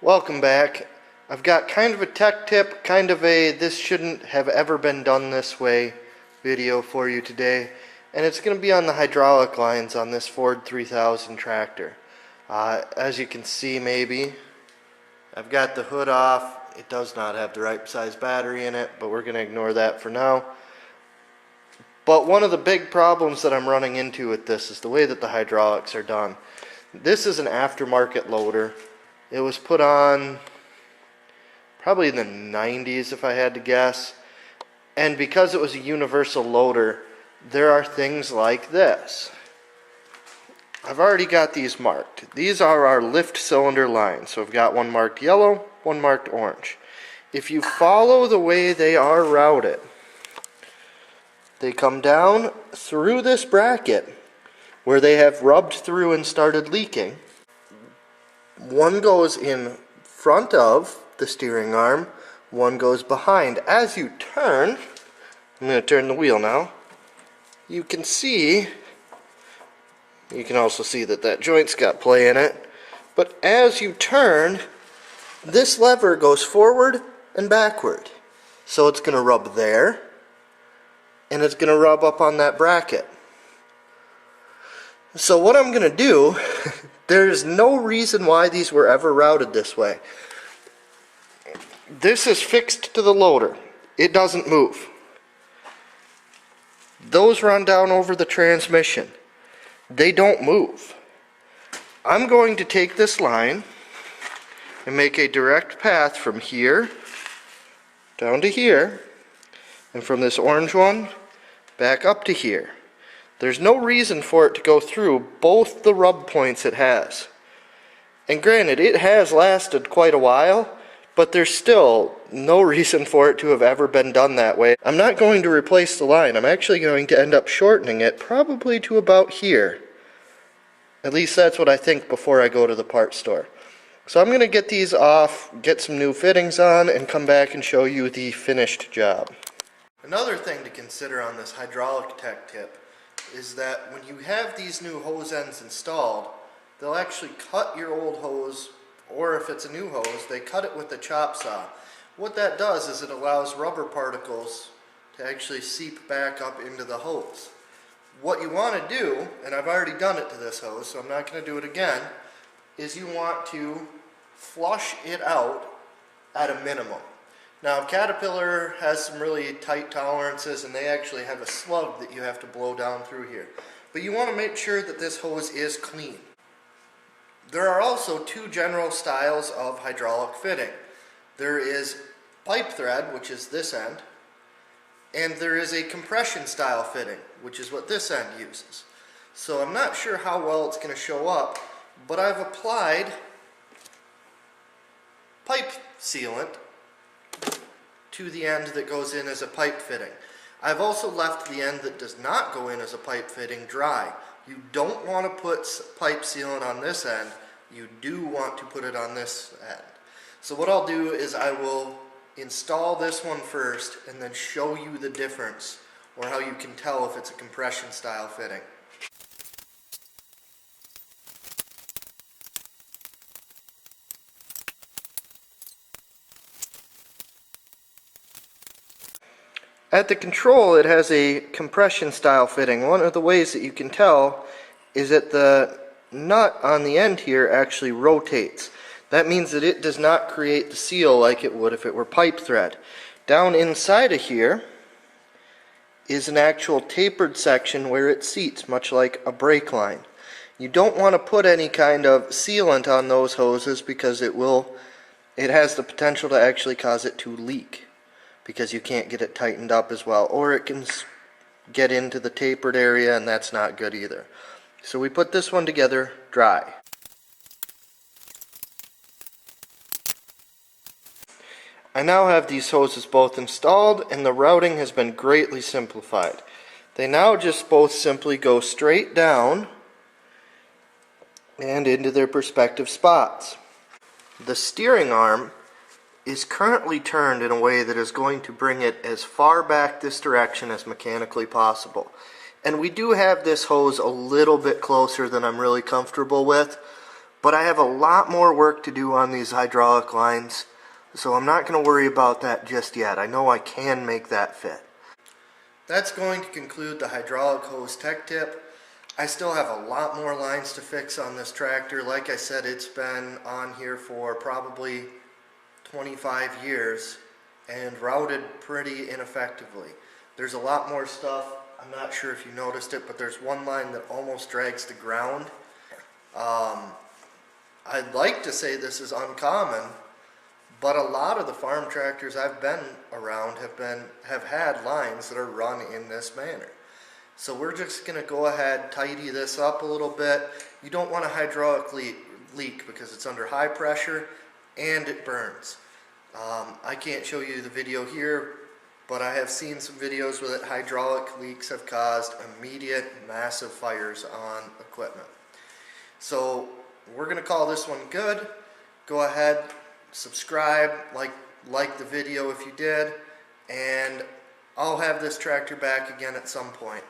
Welcome back. I've got kind of a tech tip, kind of a this shouldn't have ever been done this way video for you today, and it's going to be on the hydraulic lines on this Ford 3000 tractor. As you can see, maybe I've got the hood off. It does not have the right size battery in it, but we're going to ignore that for now. But one of the big problems that I'm running into with this is the way that the hydraulics are done. This is an aftermarket loader. It was put on probably in the 90s if I had to guess. And because it was a universal loader, there are things like this. I've already got these marked. These are our lift cylinder lines. So I've got one marked yellow, one marked orange. If you follow the way they are routed, they come down through this bracket where they have rubbed through and started leaking. One goes in front of the steering arm, one goes behind. As you turn, I'm going to turn the wheel now, you can also see that that joint's got play in it, but as you turn, this lever goes forward and backward. So it's going to rub there, and it's going to rub up on that bracket. So what I'm going to do, there's no reason why these were ever routed this way. This is fixed to the loader. It doesn't move. Those run down over the transmission. They don't move. I'm going to take this line and make a direct path from here down to here, and from this orange one back up to here. There's no reason for it to go through both the rub points it has. And granted, it has lasted quite a while, but there's still no reason for it to have ever been done that way. I'm not going to replace the line. I'm actually going to end up shortening it probably to about here. At least that's what I think before I go to the parts store. So I'm going to get these off, get some new fittings on, and come back and show you the finished job. Another thing to consider on this hydraulic tech tip is that when you have these new hose ends installed, they'll actually cut your old hose, or if it's a new hose, they cut it with the chop saw. What that does is it allows rubber particles to actually seep back up into the hose. What you want to do, and I've already done it to this hose, so I'm not going to do it again, is you want to flush it out at a minimum. Now, Caterpillar has some really tight tolerances, and they actually have a slug that you have to blow down through here. But you want to make sure that this hose is clean. There are also two general styles of hydraulic fitting. There is pipe thread, which is this end, and there is a compression style fitting, which is what this end uses. So I'm not sure how well it's going to show up, but I've applied pipe sealant to the end that goes in as a pipe fitting. I've also left the end that does not go in as a pipe fitting dry. You don't want to put pipe sealant on this end. You do want to put it on this end. So what I'll do is I will install this one first and then show you the difference, or how you can tell if it's a compression style fitting. At the control, it has a compression style fitting. One of the ways that you can tell is that the nut on the end here actually rotates. That means that it does not create the seal like it would if it were pipe thread. Down inside of here is an actual tapered section where it seats, much like a brake line. You don't want to put any kind of sealant on those hoses because it has the potential to actually cause it to leak, because you can't get it tightened up as well, or it can get into the tapered area, and that's not good either. So we put this one together dry. I now have these hoses both installed, and the routing has been greatly simplified. They now just both simply go straight down and into their respective spots. The steering arm is currently turned in a way that is going to bring it as far back this direction as mechanically possible. And we do have this hose a little bit closer than I'm really comfortable with, But I have a lot more work to do on these hydraulic lines, so I'm not going to worry about that just yet. I know I can make that fit. That's going to conclude the hydraulic hose tech tip. I still have a lot more lines to fix on this tractor. Like I said, it's been on here for probably 25 years and routed pretty ineffectively. There's a lot more stuff. I'm not sure if you noticed it, but there's one line that almost drags the ground. I'd like to say this is uncommon, but a lot of the farm tractors I've been around have had lines that are run in this manner. So we're just going to go ahead, tidy this up a little bit. You don't want a hydraulic leak because it's under high pressure and it burns. I can't show you the video here, but I have seen some videos where that hydraulic leaks have caused immediate massive fires on equipment. So we're going to call this one good. Go ahead, subscribe, like the video if you did, and I'll have this tractor back again at some point.